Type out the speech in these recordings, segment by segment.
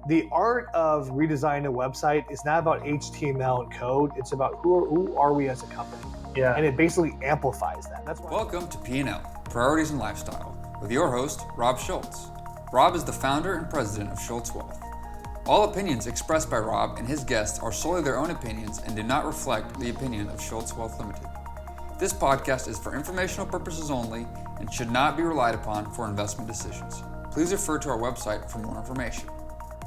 The art of redesigning a website is not about HTML and code. It's about who are we as a company. Yeah. And it basically amplifies that. That's why. Welcome to P&L, Priorities and Lifestyle, with your host, Rob Schulz. Rob is the founder and president of Schulz Wealth. All opinions expressed by Rob and his guests are solely their own opinions and do not reflect the opinion of Schulz Wealth Limited. This podcast is for informational purposes only and should not be relied upon for investment decisions. Please refer to our website for more information.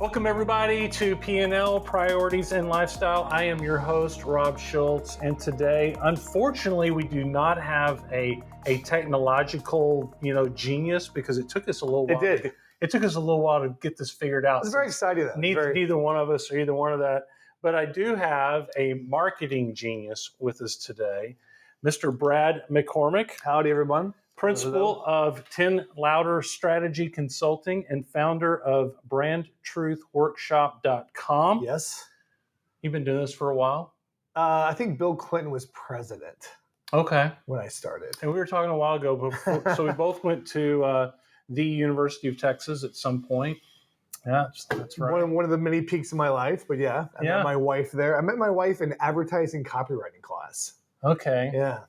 Welcome everybody to P&L, Priorities and Lifestyle. I am your host, Rob Schulz, and today, unfortunately, we do not have a technological, genius because it took us a little while. It did. It took us a little while to get this figured out. It's very exciting though. Neither one of us are either one of that. But I do have a marketing genius with us today, Mr. Brad McCormick. Howdy, everyone. Principal of 10 Louder Strategy Consulting and founder of BrandTruthWorkshop.com. Yes. You've been doing this for a while? I think Bill Clinton was president. Okay. When I started. And we were talking a while ago before, so we both went to the University of Texas at some point. Yeah, that's right. One of the many peaks in my life, but yeah, I met my wife there. I met my wife in advertising copywriting class. Okay. Yeah.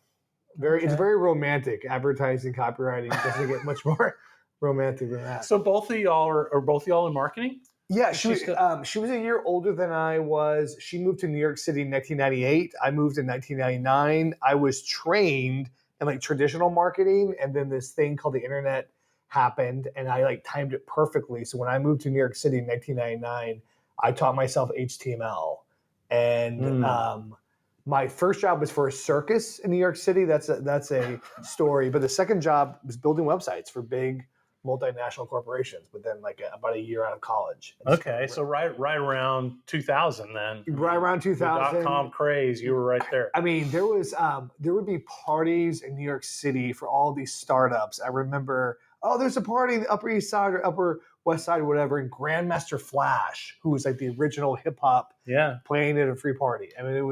It's very romantic. Advertising, copywriting doesn't get much more romantic than that. So both of y'all are in marketing? Yeah, she was a year older than I was. She moved to New York City in 1998. I moved in 1999. I was trained in like traditional marketing, and then this thing called the internet happened, and I timed it perfectly. So when I moved to New York City in 1999, I taught myself HTML, and my first job was for a circus in New York City. That's a story. But the second job was building websites for big multinational corporations. But then about a year out of college. Okay, so right around 2000 then. Right around 2000. The .com craze, you were right there. I mean, there would be parties in New York City for all these startups. I remember, there's a party in the Upper East Side or Upper West Side or whatever, and Grandmaster Flash, who was like the original hip hop, playing at a free party. I mean, it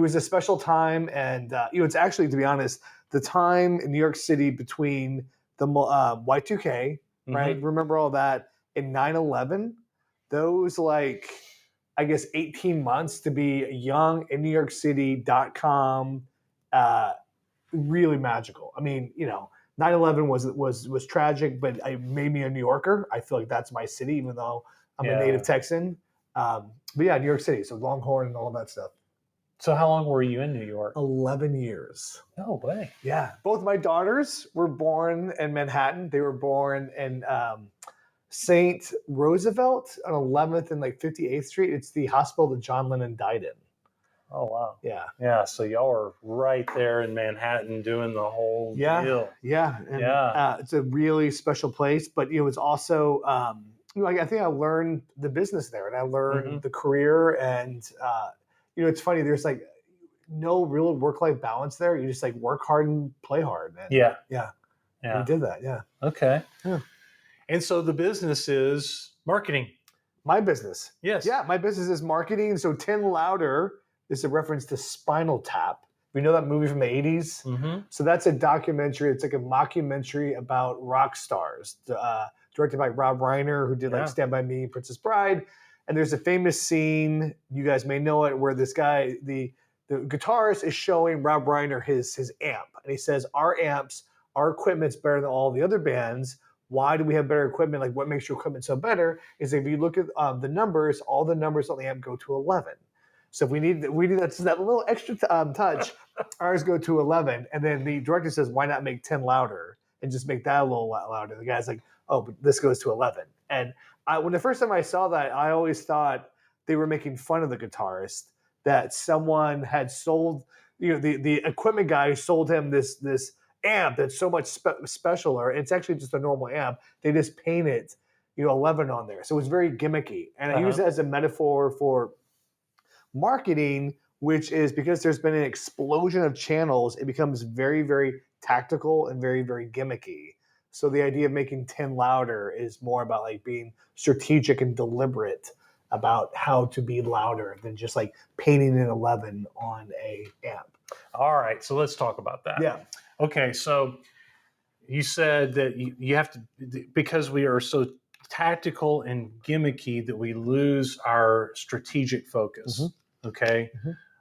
was a special time, and it's actually, to be honest, the time in New York City between the Y2K, right? Remember all that, and 9/11. Those 18 months to be young in New York City, .com, really magical. I mean, 9/11 was tragic, but it made me a New Yorker. I feel like that's my city, even though I'm a native Texan. But yeah, New York City, so Longhorn and all that stuff. So how long were you in New York? 11 years. No way. Yeah. Both my daughters were born in Manhattan. They were born in St. Roosevelt on 11th and 58th Street. It's the hospital that John Lennon died in. Oh, wow. Yeah. Yeah. So y'all are right there in Manhattan doing the whole deal. Yeah. And, it's a really special place. But it was also, I think I learned the business there, and I learned the career, and it's funny. There's no real work-life balance there. You just work hard and play hard. And, yeah. We did that. Yeah. Okay. Yeah. And so the business is marketing. My business. Yes. Yeah. My business is marketing. So 10 Louder is a reference to Spinal Tap. We know that movie from the 80s. Mm-hmm. So that's a documentary. It's like a mockumentary about rock stars, directed by Rob Reiner, who did Stand By Me, Princess Bride. And there's a famous scene, you guys may know it, where this guy, the guitarist, is showing Rob Reiner his amp. And he says, our equipment's better than all the other bands. Why do we have better equipment? What makes your equipment so better is if you look at the numbers, all the numbers on the amp go to 11. So if we need that little extra touch, ours go to 11. And then the director says, why not make 10 louder and just make that a little louder? The guy's like, oh, but this goes to 11. And when the first time I saw that, I always thought they were making fun of the guitarist, that someone had sold, the equipment guy sold him this amp that's so much specialer. It's actually just a normal amp. They just painted, 11 on there. So it was very gimmicky. And I use it as a metaphor for marketing, which is because there's been an explosion of channels, it becomes very, very tactical and very, very gimmicky. So the idea of making 10 louder is more about being strategic and deliberate about how to be louder than just painting an 11 on a amp. All right, so let's talk about that. Yeah. Okay, so you said that you have to, because we are so tactical and gimmicky that we lose our strategic focus. Okay.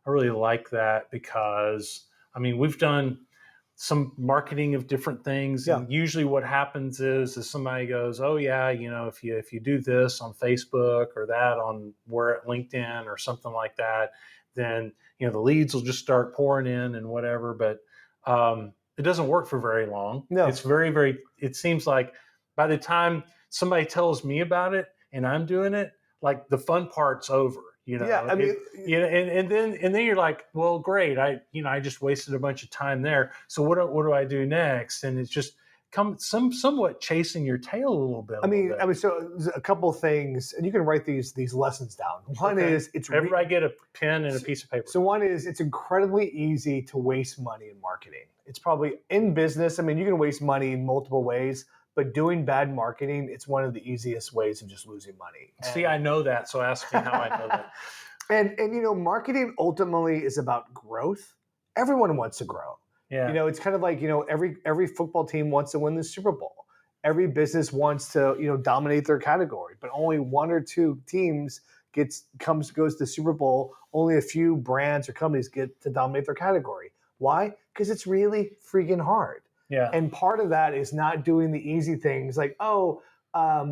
I really like that because, I mean, we've done some marketing of different things. And usually what happens is somebody goes, oh yeah, if you do this on Facebook or that on LinkedIn or something like that, then, the leads will just start pouring in and whatever. But it doesn't work for very long. No. It's it seems like by the time somebody tells me about it and I'm doing it, like the fun part's over. I mean, and then you're like, well, great. I just wasted a bunch of time there. So what do I do next? And it's just somewhat chasing your tail a little bit. I mean, so a couple of things, and you can write these lessons down. One is everybody get a pen and a piece of paper. So one is it's incredibly easy to waste money in marketing. It's probably in business. I mean, you can waste money in multiple ways. But doing bad marketing, it's one of the easiest ways of just losing money. See, I know that, so ask me how I know that. And marketing ultimately is about growth. Everyone wants to grow. Yeah. It's kind of like, every football team wants to win the Super Bowl. Every business wants to, dominate their category, but only one or two teams goes to the Super Bowl. Only a few brands or companies get to dominate their category. Why? Because it's really freaking hard. Yeah. And part of that is not doing the easy things like,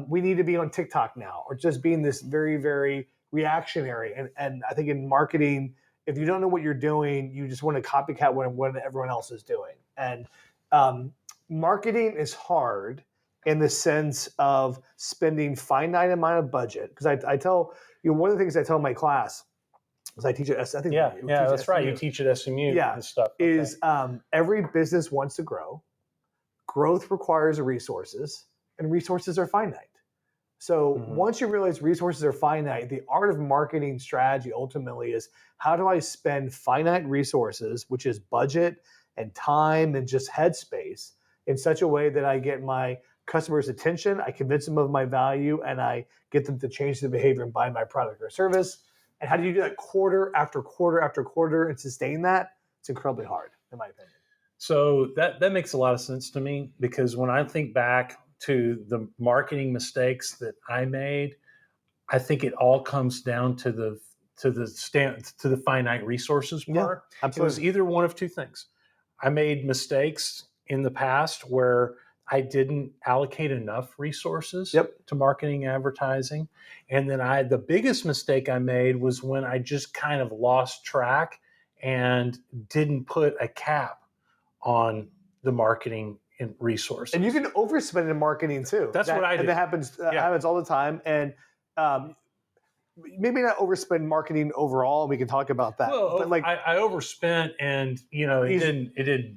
we need to be on TikTok now, or just being this very, very reactionary. And I think in marketing, if you don't know what you're doing, you just want to copycat what everyone else is doing. And marketing is hard in the sense of spending finite amount of budget. Because I tell, one of the things I tell my class, because I teach it, I think. Yeah, that's right. You teach at SMU. Yeah, and stuff. Okay. Is every business wants to grow. Growth requires resources, and resources are finite. So once you realize resources are finite, the art of marketing strategy ultimately is how do I spend finite resources, which is budget and time and just headspace, in such a way that I get my customers' attention, I convince them of my value, and I get them to change their behavior and buy my product or service. And how do you do that quarter after quarter after quarter and sustain that? It's incredibly hard, in my opinion. So that makes a lot of sense to me, because when I think back to the marketing mistakes that I made, I think it all comes down to the finite resources part. Yeah, absolutely. It was either one of two things. I made mistakes in the past where I didn't allocate enough resources to marketing and advertising. And then the biggest mistake I made was when I just kind of lost track and didn't put a cap on the marketing and resources. And you can overspend in marketing too. That's what I do. That happens all the time. And maybe not overspend marketing overall. We can talk about that. Well, but like I overspent, and it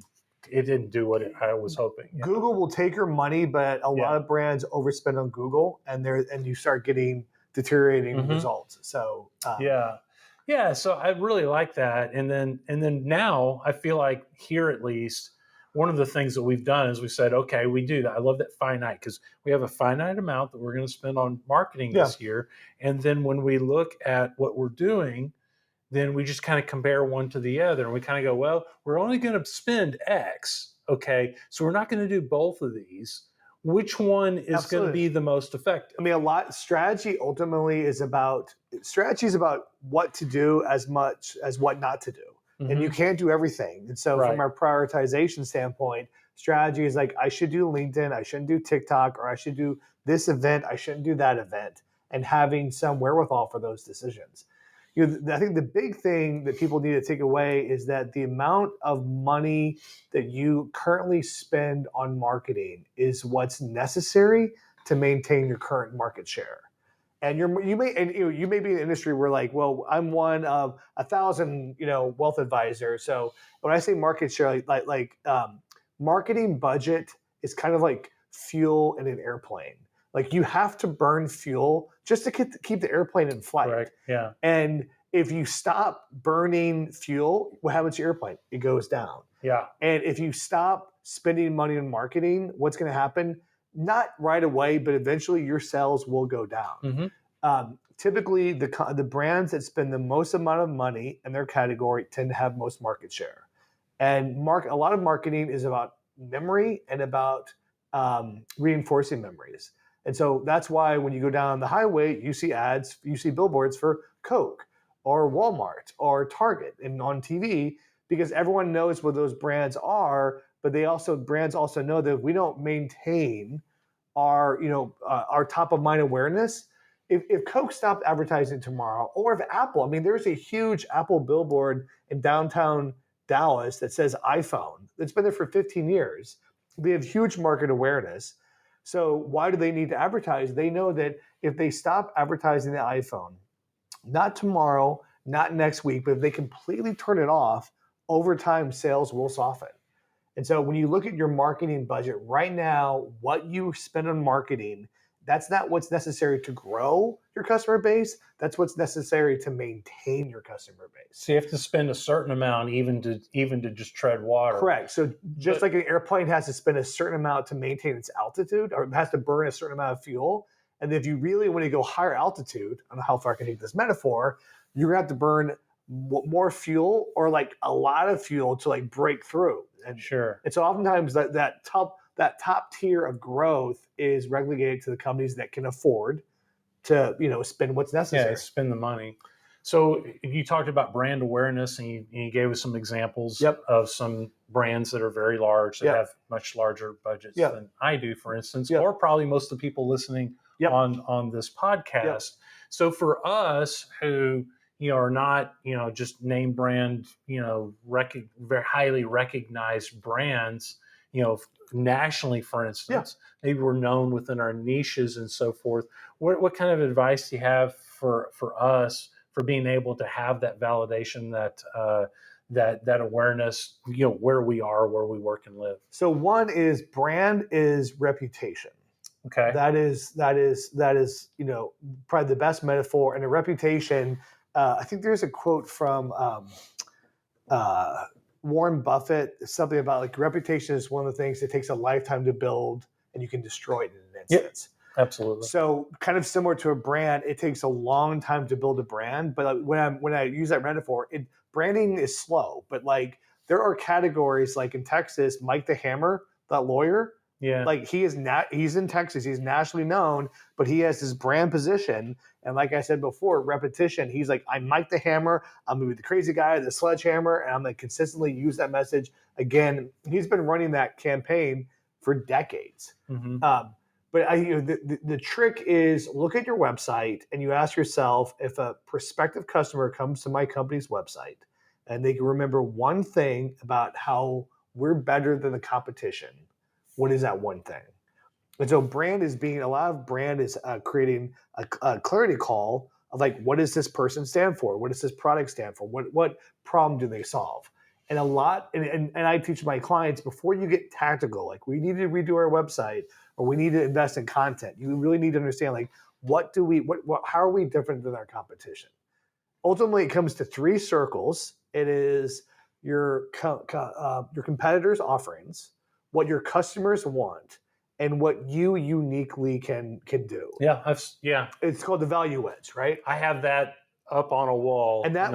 didn't do what I was hoping. Google will take your money, but a lot of brands overspend on Google, and you start getting deteriorating results. So yeah. So I really like that. And then now I feel like here at least, one of the things that we've done is we said, okay, we do that. I love that finite, because we have a finite amount that we're going to spend on marketing this year. And then when we look at what we're doing, then we just kind of compare one to the other, and we kind of go, well, we're only going to spend X. Okay. So we're not going to do both of these. Which one is going to be the most effective? I mean, strategy ultimately is about what to do as much as what not to do. And you can't do everything. And so from our prioritization standpoint, strategy is like, I should do LinkedIn, I shouldn't do TikTok, or I should do this event, I shouldn't do that event, and having some wherewithal for those decisions. I think the big thing that people need to take away is that the amount of money that you currently spend on marketing is what's necessary to maintain your current market share. And you may be in an industry where like, well, I'm one of 1,000, wealth advisors. So when I say market share, like marketing budget is kind of like fuel in an airplane. Like you have to burn fuel just to keep the airplane in flight. Correct. Yeah. And if you stop burning fuel, what happens to your airplane? It goes down. Yeah. And if you stop spending money on marketing, what's going to happen? Not right away, but eventually your sales will go down. Typically, the brands that spend the most amount of money in their category tend to have most market share. And a lot of marketing is about memory and about reinforcing memories. And so that's why when you go down the highway, you see ads, you see billboards for Coke or Walmart or Target and on TV, because everyone knows what those brands are, but brands also know that if we don't maintain our top of mind awareness, if Coke stopped advertising tomorrow, or if Apple, I mean, there's a huge Apple billboard in downtown Dallas that says iPhone. It's been there for 15 years. They have huge market awareness. So why do they need to advertise? They know that if they stop advertising the iPhone, not tomorrow, not next week, but if they completely turn it off, over time, sales will soften. And so when you look at your marketing budget right now, what you spend on marketing, that's not what's necessary to grow your customer base. That's what's necessary to maintain your customer base. So you have to spend a certain amount even to just tread water. Correct. So just like an airplane has to spend a certain amount to maintain its altitude, or it has to burn a certain amount of fuel. And if you really want to go higher altitude, I don't know how far I can take this metaphor, you're going to have to burn more fuel, or like a lot of fuel to like break through. And sure. And so oftentimes that top tier of growth is relegated to the companies that can afford to spend what's necessary. Yeah, spend the money. So you talked about brand awareness, and you gave us some examples of some brands that are very large, that have much larger budgets than I do, for instance, or probably most of the people listening on this podcast. So for us who are not just name brand, very highly recognized brands, nationally, for instance, maybe we're known within our niches and so forth. What kind of advice do you have for us for being able to have that validation, that awareness, where we are, where we work and live? So one is brand is reputation. Okay. That is probably the best metaphor. And a reputation, I think there's a quote from Warren Buffett, something about like reputation is one of the things that takes a lifetime to build, and you can destroy it in an instant. Absolutely. So kind of similar to a brand, it takes a long time to build a brand. But when I use that metaphor, branding is slow. But like there are categories, like in Texas, Mike the Hammer, that lawyer. Yeah. Like he's in Texas, he's nationally known, but he has his brand position. And like I said before, repetition. He's like, I'm Mike the Hammer. I'm gonna be the crazy guy, the sledgehammer, and I'm gonna consistently use that message. Again, he's been running that campaign for decades. Mm-hmm. But the trick is look at your website and you ask yourself, if a prospective customer comes to my company's website and they can remember one thing about how we're better than the competition, what is that one thing? And so a lot of brand is creating a clarity call of like, what does this person stand for? What does this product stand for? What problem do they solve? And and I teach my clients, before you get tactical, like we need to redo our website or we need to invest in content, you really need to understand like, how are we different than our competition? Ultimately, it comes to three circles. It is your competitors' offerings, what your customers want, and what you uniquely can do. Yeah, It's called the value edge, right? I have that up on a wall. And that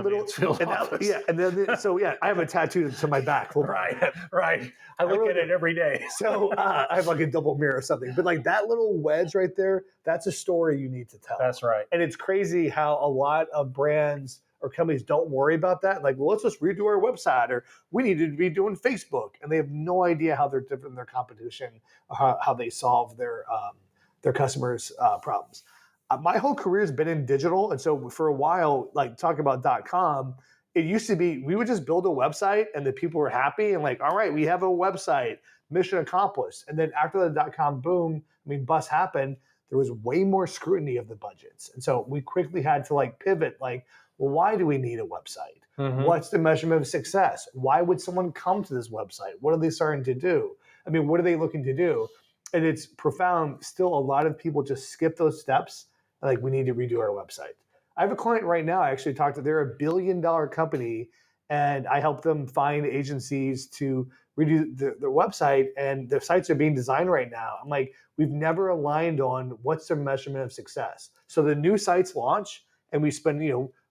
I have a tattoo to my back. Right. I look at it every day. So I have like a double mirror or something. But like that little wedge right there, that's a story you need to tell. That's right. And it's crazy how a lot of brands or companies don't worry about that. Like, well, let's just redo our website, or we need to be doing Facebook. And they have no idea how they're different than their competition, or how they solve their customers' problems. My whole career has been in digital. And so for a while, like talking about .com, it used to be, we would just build a website and the people were happy and like, all right, we have a website, mission accomplished. And then after the .com boom, bust happened, there was way more scrutiny of the budgets. And so we quickly had to like pivot, like, well, why do we need a website? Mm-hmm. What's the measurement of success? Why would someone come to this website? What are they starting to do? What are they looking to do? And it's profound. Still, a lot of people just skip those steps. Like, we need to redo our website. I have a client right now, I actually talked to, they're $1 billion company, and I help them find agencies to redo their website, and their sites are being designed right now. I'm like, we've never aligned on what's the measurement of success. So the new sites launch and we spend,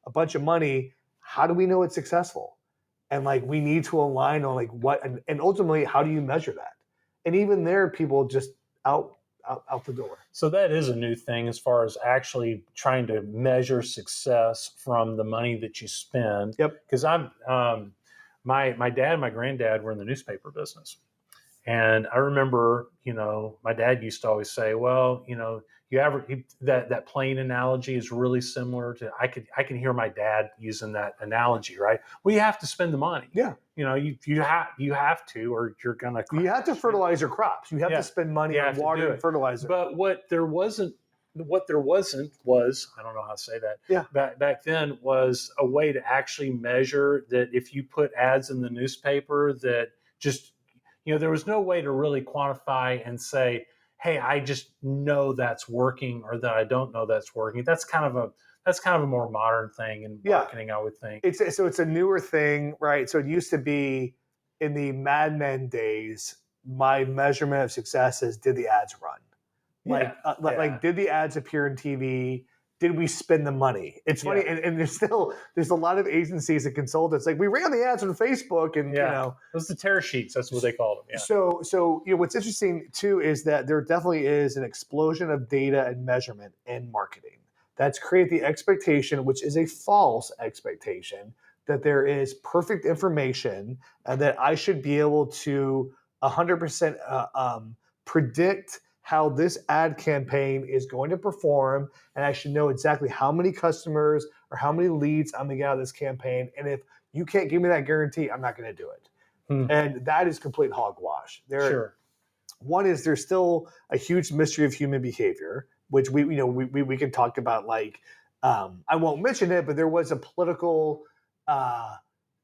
a bunch of money. How do we know it's successful? And like, we need to align on like what, and ultimately, how do you measure that? And even there, people just out the door. So that is a new thing as far as actually trying to measure success from the money that you spend. Yep. Because my dad and my granddad were in the newspaper business. And I remember, my dad used to always say, well, that plane analogy is really similar to, I can hear my dad using that analogy, right? Well, you have to spend the money. Yeah. You have to, or you're going to. You have to fertilize your crops. You have to spend money on water and fertilizer. But what there wasn't was, I don't know how to say that. Yeah. Back then was a way to actually measure that if you put ads in the newspaper that just, there was no way to really quantify and say, hey, I just know that's working or that I don't know that's working. That's kind of a more modern thing in marketing, I would think. It's a newer thing, right? So it used to be in the Mad Men days, my measurement of success is, did the ads run? Like did the ads appear in TV? Did we spend the money? It's funny, and there's a lot of agencies and consultants like, we ran the ads on Facebook, and those the tear sheets. That's what they called them. Yeah. So what's interesting too is that there definitely is an explosion of data and measurement in marketing that's created the expectation, which is a false expectation, that there is perfect information and that I should be able to 100% predict how this ad campaign is going to perform, and I should know exactly how many customers or how many leads I'm going to get out of this campaign. And if you can't give me that guarantee, I'm not going to do it. And that is complete hogwash. One is, there's still a huge mystery of human behavior, which we can talk about. Like, I won't mention it, but there was a political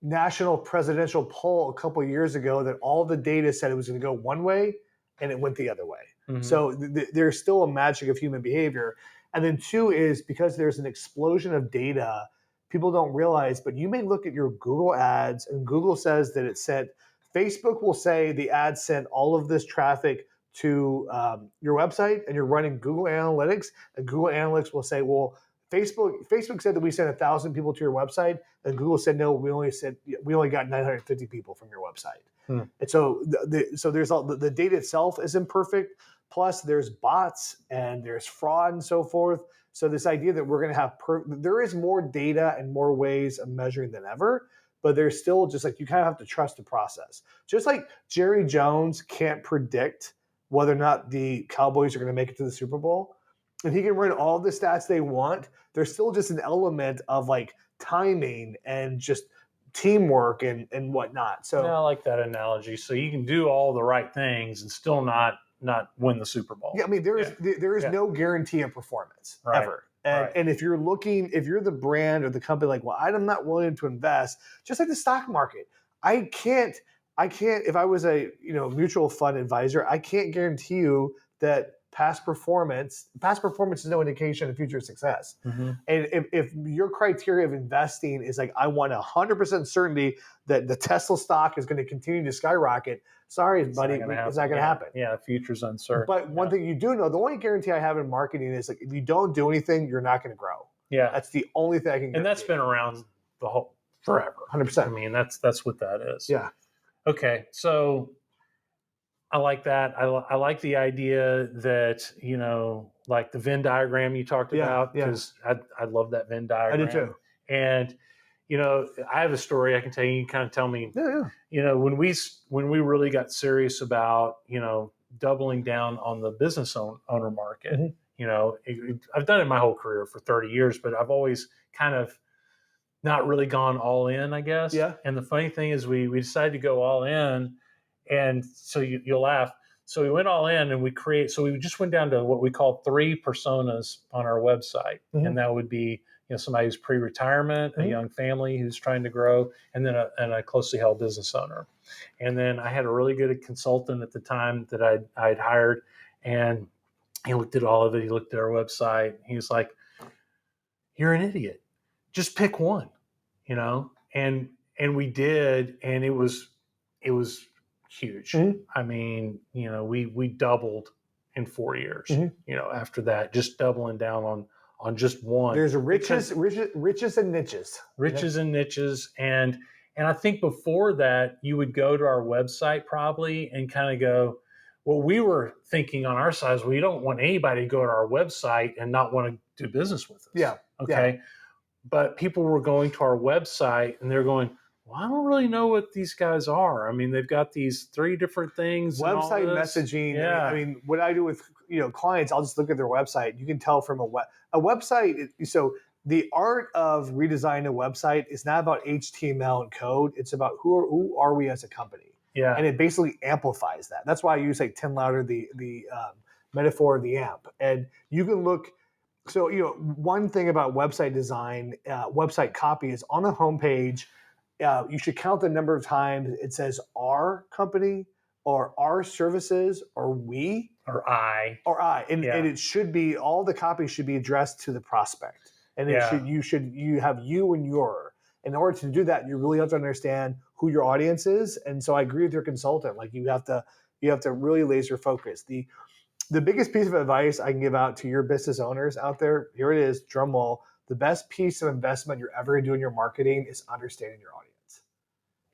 national presidential poll a couple of years ago that all the data said it was going to go one way, and it went the other way. Mm-hmm. So there's still a magic of human behavior. And then two is, because there's an explosion of data, people don't realize, but you may look at your Google ads and Google says that it sent, Facebook will say the ad sent all of this traffic to your website, and you're running Google Analytics, and Google Analytics will say, well, Facebook said that we sent 1,000 people to your website, and Google said, no, we only got 950 people from your website. And so there's all the data itself is imperfect. Plus, there's bots and there's fraud and so forth. So this idea that we're going to have there is more data and more ways of measuring than ever, but there's still just like, you kind of have to trust the process. Just like Jerry Jones can't predict whether or not the Cowboys are going to make it to the Super Bowl, and he can run all the stats they want, there's still just an element of like timing and just teamwork and whatnot. So I like that analogy. So you can do all the right things and still not win the Super Bowl. Yeah, I mean, there is no guarantee of performance ever. And if you're the brand or the company, like, well, I'm not willing to invest, just like the stock market. I can't, if I was a mutual fund advisor, I can't guarantee you that past performance is no indication of future success. Mm-hmm. And if your criteria of investing is like, I want 100% certainty that the Tesla stock is going to continue to skyrocket, sorry, buddy, it's not going to happen. Yeah, the future's uncertain. But one thing you do know, the only guarantee I have in marketing is, like, if you don't do anything, you're not going to grow. Yeah. That's the only thing I can guarantee. And that's been around forever. 100%. I mean, that's what that is. Yeah. Okay, so I like that. I like the idea that, like the Venn diagram you talked about, because I love that Venn diagram. I do too. And, I have a story I can tell you. You kind of tell me, when we really got serious about, doubling down on the business owner market, mm-hmm. I've done it my whole career for 30 years, but I've always kind of not really gone all in, I guess. Yeah. And the funny thing is we decided to go all in. And so you'll laugh. So we went all in and we just went down to what we call 3 personas on our website. Mm-hmm. And that would be, somebody who's pre-retirement, mm-hmm. a young family who's trying to grow, and then a closely held business owner. And then I had a really good consultant at the time that I'd hired, and he looked at all of it. He looked at our website. He was like, "You're an idiot. Just pick one," and we did. And it was huge. Mm-hmm. I mean, we doubled in 4 years, mm-hmm. After that, just doubling down on just one. There's riches and niches. Riches and niches. And I think before that, you would go to our website probably and kind of go, what we were thinking on our side is we don't want anybody to go to our website and not want to do business with us. Yeah. Okay. Yeah. But people were going to our website and they're going, well, I don't really know what these guys are. I mean, they've got these 3 different things. Website messaging. Yeah. I mean, what I do with clients, I'll just look at their website. You can tell from a website. So the art of redesigning a website is not about HTML and code. It's about who are we as a company. Yeah. And it basically amplifies that. That's why I use like Tim Louder, the metaphor of the amp. And you can look. So one thing about website design, website copy is on the homepage. You should count the number of times it says our company or our services or we or I. And it should be, all the copy should be addressed to the prospect. And you have you and your. In order to do that, you really have to understand who your audience is. And so I agree with your consultant. Like you have to really laser focus. The biggest piece of advice I can give out to your business owners out there, here it is, drum roll. The best piece of investment you're ever going to do in your marketing is understanding your audience.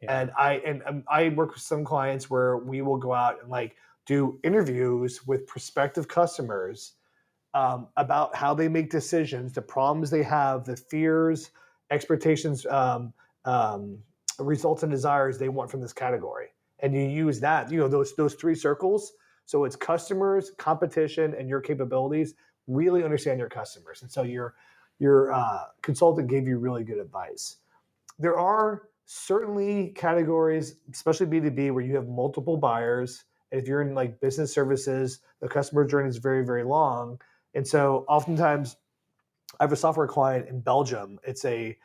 Yeah. And I work with some clients where we will go out and like do interviews with prospective customers about how they make decisions, the problems they have, the fears, expectations, results and desires they want from this category. And you use that, those 3 circles. So it's customers, competition, and your capabilities. Really understand your customers. And so your consultant gave you really good advice. There are certainly categories, especially B2B, where you have multiple buyers. And if you're in like business services, the customer journey is very, very long. And so oftentimes I have a software client in Belgium. It's a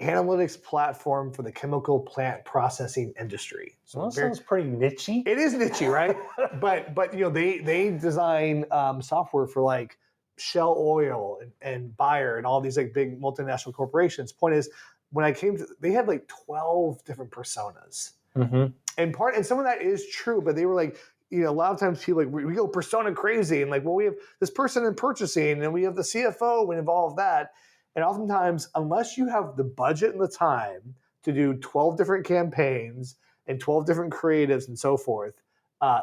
analytics platform for the chemical plant processing industry. So that sounds pretty niche-y. It is niche-y, right? but they design software for like Shell Oil and Bayer and all these like big multinational corporations. Point is, when I came to, they had like 12 different personas. Mm-hmm. And some of that is true, but they were like, a lot of times people like, we go persona crazy. And like, well, we have this person in purchasing and we have the CFO and involve that. And oftentimes, unless you have the budget and the time to do 12 different campaigns and 12 different creatives and so forth,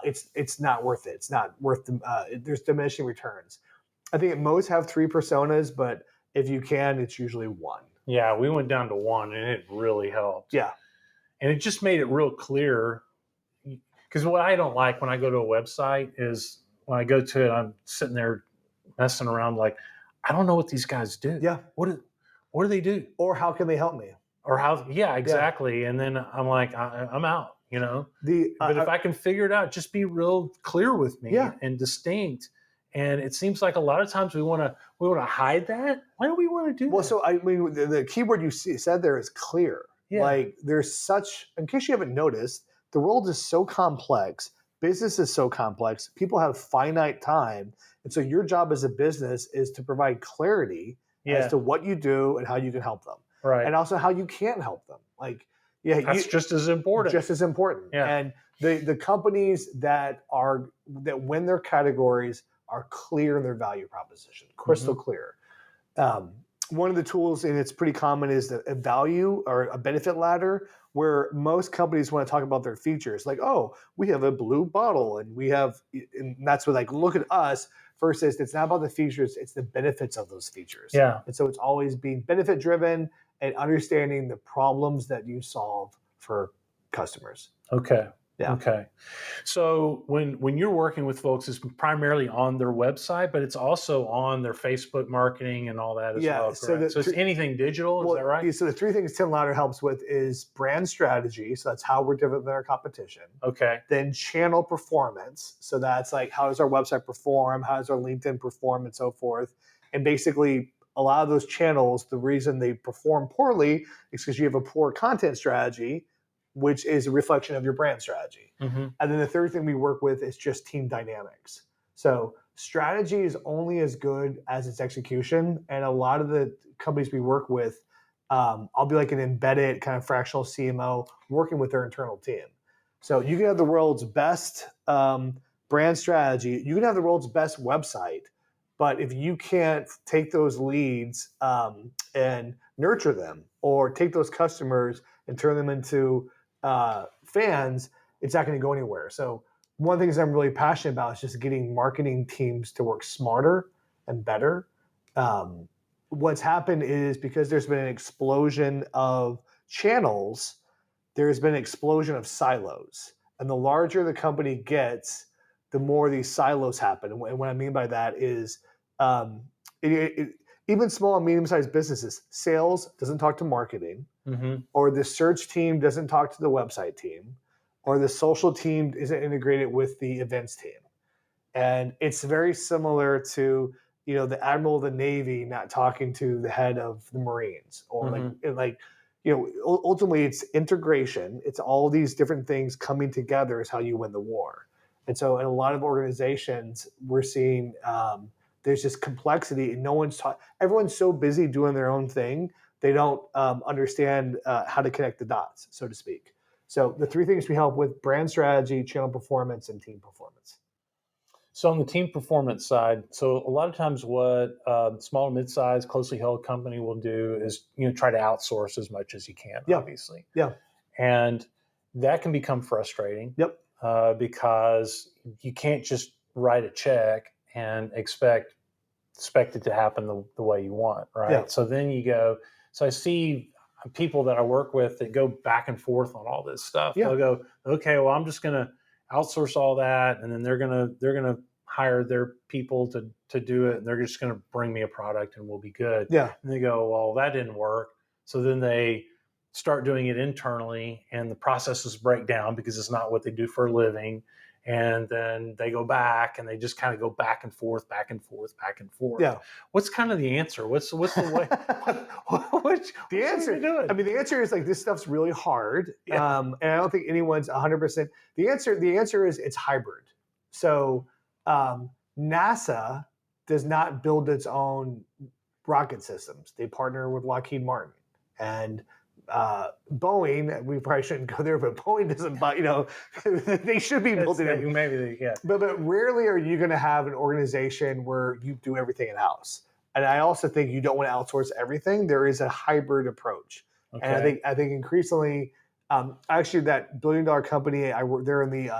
it's not worth it. It's not worth there's diminishing returns. I think most have 3 personas, but if you can, it's usually 1. Yeah, we went down to 1 and it really helped. Yeah. And it just made it real clear. Because what I don't like when I go to a website is when I go to it, I'm sitting there messing around like, I don't know what these guys do. Yeah. What do they do? Or how can they help me? Or how? Yeah, exactly. Yeah. And then I'm like, I'm out. But if I can figure it out, just be real clear with me and distinct. And it seems like a lot of times we want to hide that. Why do we want to do that? Well, so I mean, the key word you said there is clear. Yeah. Like there's such, in case you haven't noticed, the world is so complex. Business is so complex. People have finite time. And so your job as a business is to provide clarity as to what you do and how you can help them. Right. And also how you can't help them. Like, that's just as important. Just as important. Yeah. And the companies that win their categories are clear in their value proposition, crystal clear. One of the tools, and it's pretty common, is a value or a benefit ladder, where most companies want to talk about their features. Like, oh, we have a blue bottle, and that's what, like, look at us. Versus, it's not about the features; it's the benefits of those features. Yeah. And so it's always being benefit driven and understanding the problems that you solve for customers. Okay. Yeah. Okay. So when you're working with folks, it's primarily on their website, but it's also on their Facebook marketing and all that as well. So it's anything digital, is that right? So the 3 things Tim Louder helps with is brand strategy. So that's how we're different than our competition. Okay. Then channel performance. So that's like, how does our website perform? How does our LinkedIn perform and so forth? And basically a lot of those channels, the reason they perform poorly is because you have a poor content strategy, which is a reflection of your brand strategy. Mm-hmm. And then the third thing we work with is just team dynamics. So strategy is only as good as its execution. And a lot of the companies we work with, I'll be like an embedded kind of fractional CMO working with their internal team. So you can have the world's best brand strategy. You can have the world's best website. But if you can't take those leads and nurture them, or take those customers and turn them into fans, it's not going to go anywhere. So one of the things I'm really passionate about is just getting marketing teams to work smarter and better. What's happened is because there's been an explosion of channels, there's been an explosion of silos. And the larger the company gets, the more these silos happen. And what I mean by that is even small and medium-sized businesses, sales doesn't talk to marketing, or the search team doesn't talk to the website team, or the social team isn't integrated with the events team. And it's very similar to, the Admiral of the Navy not talking to the head of the Marines, or ultimately it's integration. It's all these different things coming together is how you win the war. And so in a lot of organizations, we're seeing there's just complexity, and everyone's so busy doing their own thing, they don't understand how to connect the dots, so to speak. So the three things we help with: brand strategy, channel performance, and team performance. So on the team performance side, so a lot of times what small, mid-sized, closely held company will do is try to outsource as much as you can, obviously. Yeah. And that can become frustrating. Yep. Because you can't just write a check and expect it to happen the way you want, right? Yeah. So then you go. So I see people that I work with that go back and forth on all this stuff. Yeah. They'll go, okay, well, I'm just going to outsource all that, and then they're gonna hire their people to do it, and they're just going to bring me a product, and we'll be good. Yeah. And they go, well, that didn't work. So then they start doing it internally, and the processes break down because it's not what they do for a living. And then they go back, and they just kind of go back and forth, back and forth, back and forth. Yeah. What's kind of the answer? What's the way? The answer? I mean, the answer is this stuff's really hard, and I don't think anyone's 100%. The answer is it's hybrid. So NASA does not build its own rocket systems. They partner with Lockheed Martin, and Boeing, we probably shouldn't go there, but Boeing doesn't buy, they should be building it. Maybe, yeah. But rarely are you going to have an organization where you do everything in-house. And I also think you don't want to outsource everything. There is a hybrid approach. Okay. And I think increasingly, actually that $1 billion company, they're in the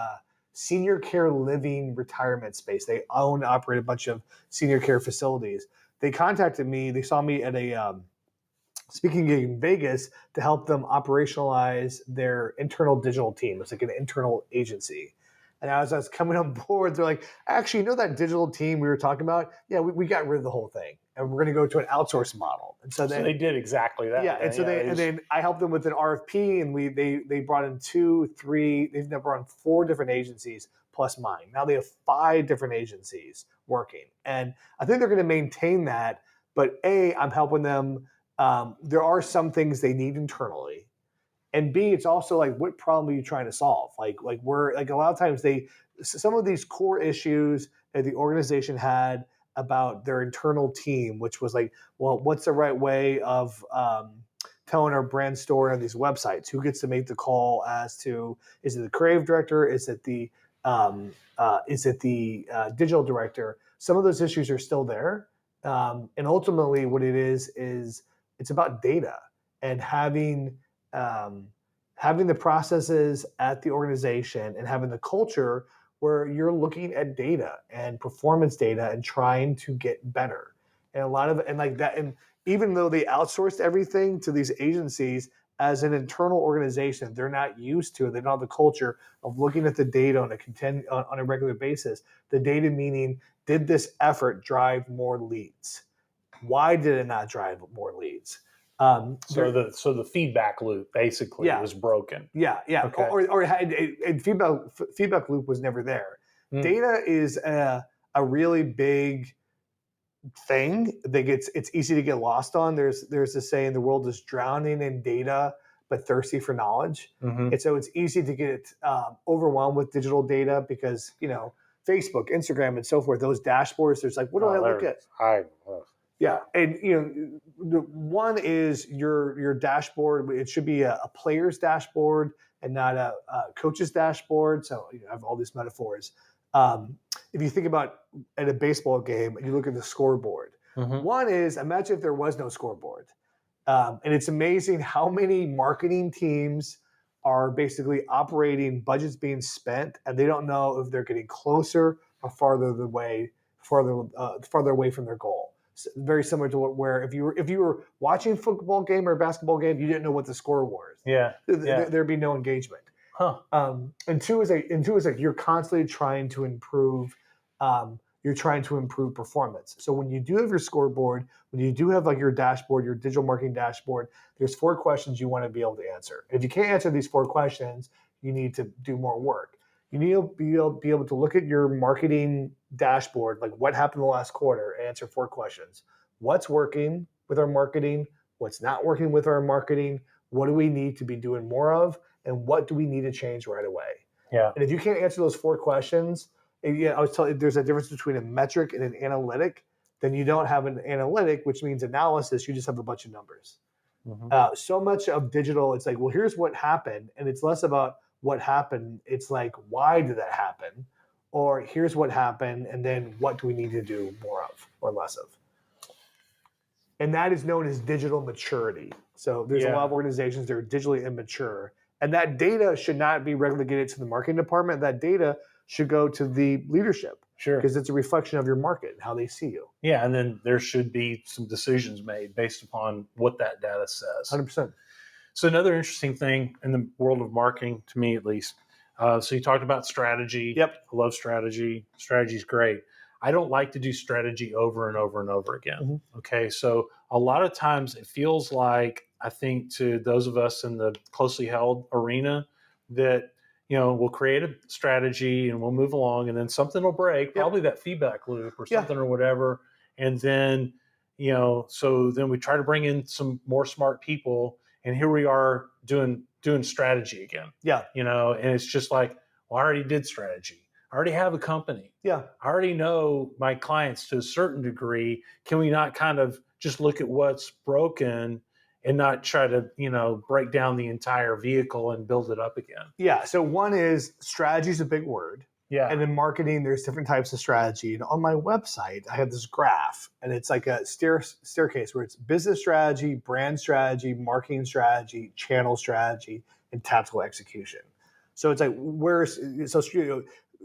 senior care living retirement space. They own and operate a bunch of senior care facilities. They contacted me. They saw me at a speaking gig in Vegas to help them operationalize their internal digital team. It's like an internal agency. And as I was coming on board, they're like, actually, that digital team we were talking about? Yeah, we got rid of the whole thing. And we're going to go to an outsource model. And so they did exactly that. Yeah, and so then I helped them with an RFP, and they brought in 2, 3, they've now brought in 4 different agencies plus mine. Now they have 5 different agencies working. And I think they're going to maintain that. But I'm helping them. There are some things they need internally, and B, it's also what problem are you trying to solve? We're a lot of times some of these core issues that the organization had about their internal team, which was well, what's the right way of telling our brand story on these websites? Who gets to make the call as to, is it the creative director? Is it the digital director? Some of those issues are still there, and ultimately, what it is it's about data and having the processes at the organization and having the culture where you're looking at data and performance data and trying to get better. And a lot of and even though they outsourced everything to these agencies, as an internal organization, they're not used to it. They don't have the culture of looking at the data on a regular basis. The data meaning, did this effort drive more leads? Why did it not drive more leads? So the feedback loop basically was broken. Yeah. Okay. Or feedback loop was never there. Data is a really big thing that it's easy to get lost on. There's this saying, the world is drowning in data but thirsty for knowledge. And so it's easy to get overwhelmed with digital data because Facebook, Instagram, and so forth, those dashboards, there's what do I look at? Yeah, and the one is your dashboard. It should be a player's dashboard and not a coach's dashboard. So I have all these metaphors. If you think about at a baseball game and you look at the scoreboard, one is, imagine if there was no scoreboard. And it's amazing how many marketing teams are basically operating budgets being spent, and they don't know if they're getting closer or farther away from their goal. So very similar to where if you were watching a football game or a basketball game, you didn't know what the score was. Yeah. There'd be no engagement. Huh. And two is like you're constantly trying to improve. You're trying to improve performance. So when you do have your scoreboard, when you do have like your dashboard, your digital marketing dashboard, there's 4 questions you want to be able to answer. If you can't answer these 4 questions, you need to do more work. You need to be able to look at your marketing dashboard, like what happened the last quarter, and answer 4 questions. What's working with our marketing? What's not working with our marketing? What do we need to be doing more of? And what do we need to change right away? Yeah. And if you can't answer those 4 questions, I was telling you, there's a difference between a metric and an analytic. Then you don't have an analytic, which means analysis. You just have a bunch of numbers. Mm-hmm. So much of digital, it's like, well, here's what happened. And it's less about what happened. It's like, why did that happen? Or here's what happened. And then what do we need to do more of or less of? And that is known as digital maturity. So there's a lot of organizations that are digitally immature. And that data should not be relegated to the marketing department. That data should go to the leadership. Sure. Because it's a reflection of your market and how they see you. Yeah, and then there should be some decisions made based upon what that data says. 100%. So another interesting thing in the world of marketing, to me at least, so you talked about strategy. Yep. I love strategy. Strategy's great. I don't like to do strategy over and over and over again. Mm-hmm. Okay, so a lot of times it feels like, I think to those of us in the closely held arena, that we'll create a strategy and we'll move along, and then something will break, probably that feedback loop or something or whatever. And then, so then we try to bring in some more smart people, and here we are doing strategy again. Yeah. And it's just like, well, I already did strategy. I already have a company. Yeah. I already know my clients to a certain degree. Can we not kind of just look at what's broken and not try to, break down the entire vehicle and build it up again? Yeah. So one is strategy is a big word. Yeah. And in marketing, there's different types of strategy. And on my website, I have this graph, and it's like a staircase where it's business strategy, brand strategy, marketing strategy, channel strategy, and tactical execution. So it's like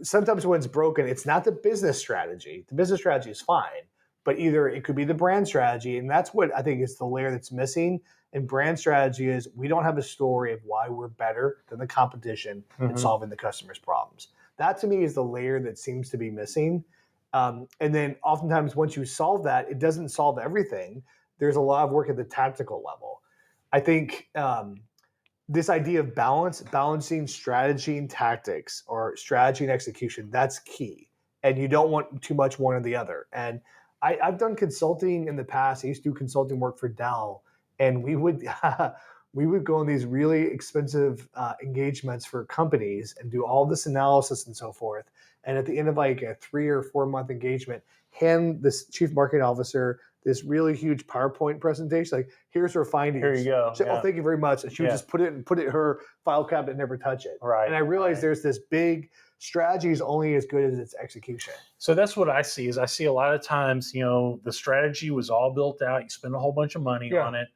sometimes when it's broken, it's not the business strategy. The business strategy is fine, but either it could be the brand strategy, and that's what I think is the layer that's missing. And brand strategy is we don't have a story of why we're better than the competition in solving the customer's problems. That to me is the layer that seems to be missing. And then oftentimes once you solve that, it doesn't solve everything. There's a lot of work at the tactical level. I think this idea of balancing strategy and tactics, or strategy and execution, that's key. And you don't want too much one or the other. And I've done consulting in the past. I used to do consulting work for Dell, and we would go on these really expensive engagements for companies and do all this analysis and so forth. And at the end of like a 3 or 4 month engagement, hand this chief marketing officer this really huge PowerPoint presentation. Like, here's her findings. Here you go. She'd say, oh, thank you very much. And she would just put it in her file cabinet and never touch it. Right. And I realized there's this big strategy is only as good as its execution. So that's what I see. Is I see a lot of times, the strategy was all built out. You spend a whole bunch of money on it,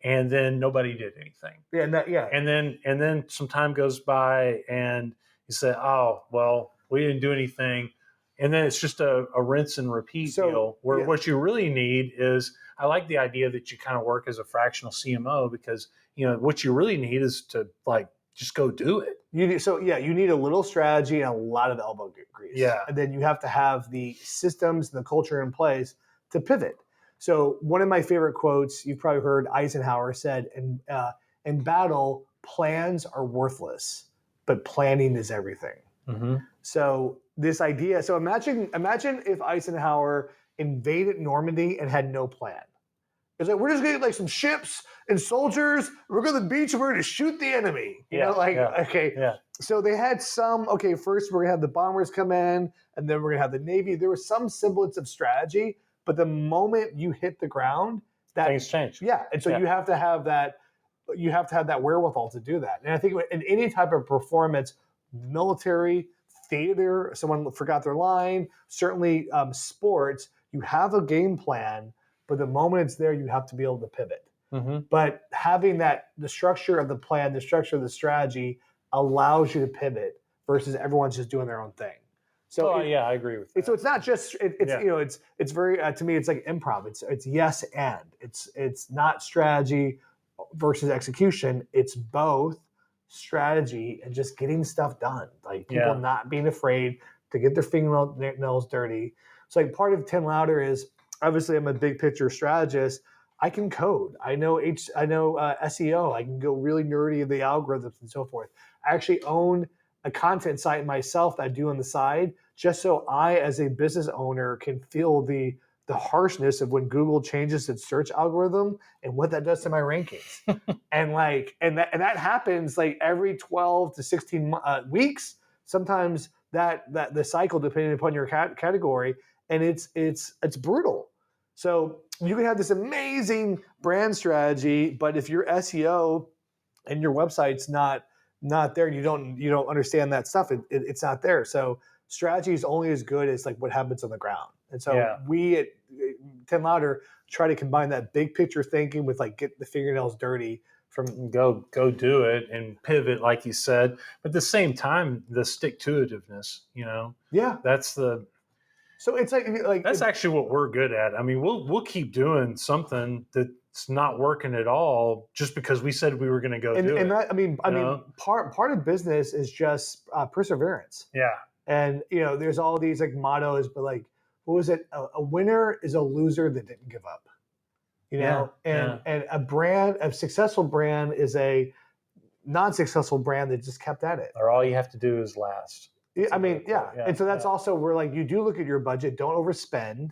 and then nobody did anything. And then some time goes by, and you say, oh, well, we didn't do anything. And then it's just a rinse and repeat deal, where what you really need is, I like the idea that you kind of work as a fractional CMO, because, what you really need is to just go do it. You need a little strategy and a lot of elbow grease. Yeah. And then you have to have the systems and the culture in place to pivot. So one of my favorite quotes, you've probably heard Eisenhower said, in battle, plans are worthless, but planning is everything. Mm-hmm. So this idea, imagine if Eisenhower invaded Normandy and had no plan. It's like, we're just going to get some ships and soldiers. We're going to the beach and we're going to shoot the enemy. So they had first we're going to have the bombers come in, and then we're going to have the Navy. There was some semblance of strategy, but the moment you hit the ground, things change. Yeah. And so you have to have that wherewithal to do that. And I think in any type of performance, military, theater, someone forgot their line, certainly sports, you have a game plan, but the moment it's there, you have to be able to pivot. But having the structure of the plan, the structure of the strategy allows you to pivot versus everyone's just doing their own thing. So I agree with that. So it's not just it's very to me it's like improv. It's yes and it's not strategy versus execution. It's both strategy and just getting stuff done. Like people not being afraid to get their fingernails dirty. So like part of Tim Louder is obviously I'm a big picture strategist. I can code. I know SEO. I can go really nerdy of the algorithms and so forth. I actually own a content site myself that I do on the side, just so I, as a business owner, can feel the harshness of when Google changes its search algorithm and what that does to my rankings. and that happens like every 12 to 16 weeks. Sometimes that the cycle, depending upon your category, and it's brutal. So you can have this amazing brand strategy, but if your SEO and your website's not there, and you don't understand that stuff, it's not there. So strategy is only as good as like what happens on the ground. And so we at Tim Louder try to combine that big picture thinking with like get the fingernails dirty from go do it and pivot, like you said. But at the same time, the stick to itiveness, that's the. So it's like that's actually what we're good at. I mean, we'll keep doing something that's not working at all just because we said we were going to go do it. And that, I mean, part of business is just perseverance. Yeah. And there's all these like mottos, but like, what was it? A winner is a loser that didn't give up. And a successful brand is a non-successful brand that just kept at it. Or all you have to do is last. And so that's also where like you do look at your budget, don't overspend,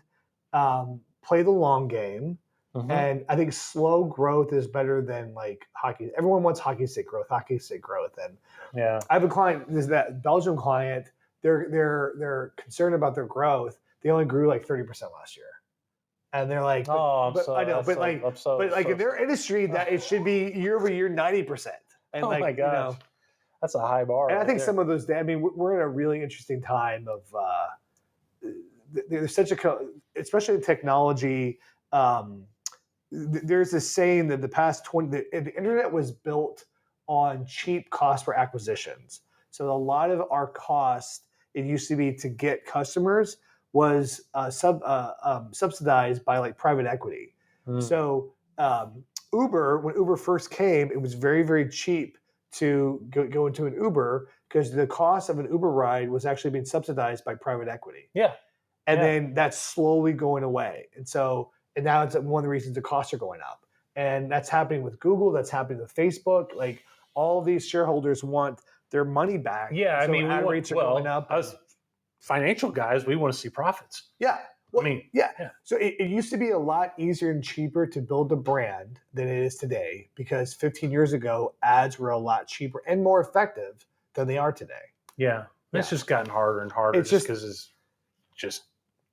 play the long game. Mm-hmm. And I think slow growth is better than like hockey. Everyone wants hockey stick growth. And I have a client, this is that Belgian client, they're concerned about their growth. They only grew like 30% last year. And they're like, in their industry that it should be year over year 90%. And my gosh. That's a high bar. And I think some of those, we're in a really interesting time of, there's such especially in technology. There's this saying that the internet was built on cheap cost per acquisitions. So a lot of our cost, it used to be to get customers was subsidized by like private equity. So Uber, when Uber first came, it was very, very cheap to go into an Uber because the cost of an Uber ride was actually being subsidized by private equity. Yeah. And then that's slowly going away. And now it's one of the reasons the costs are going up. And that's happening with Google. That's happening with Facebook. Like all these shareholders want their money back. Yeah. So ad rates are going up. As financial guys, we want to see profits. Yeah. Well, So it used to be a lot easier and cheaper to build a brand than it is today because 15 years ago, ads were a lot cheaper and more effective than they are today. Yeah. It's just gotten harder and harder because it's just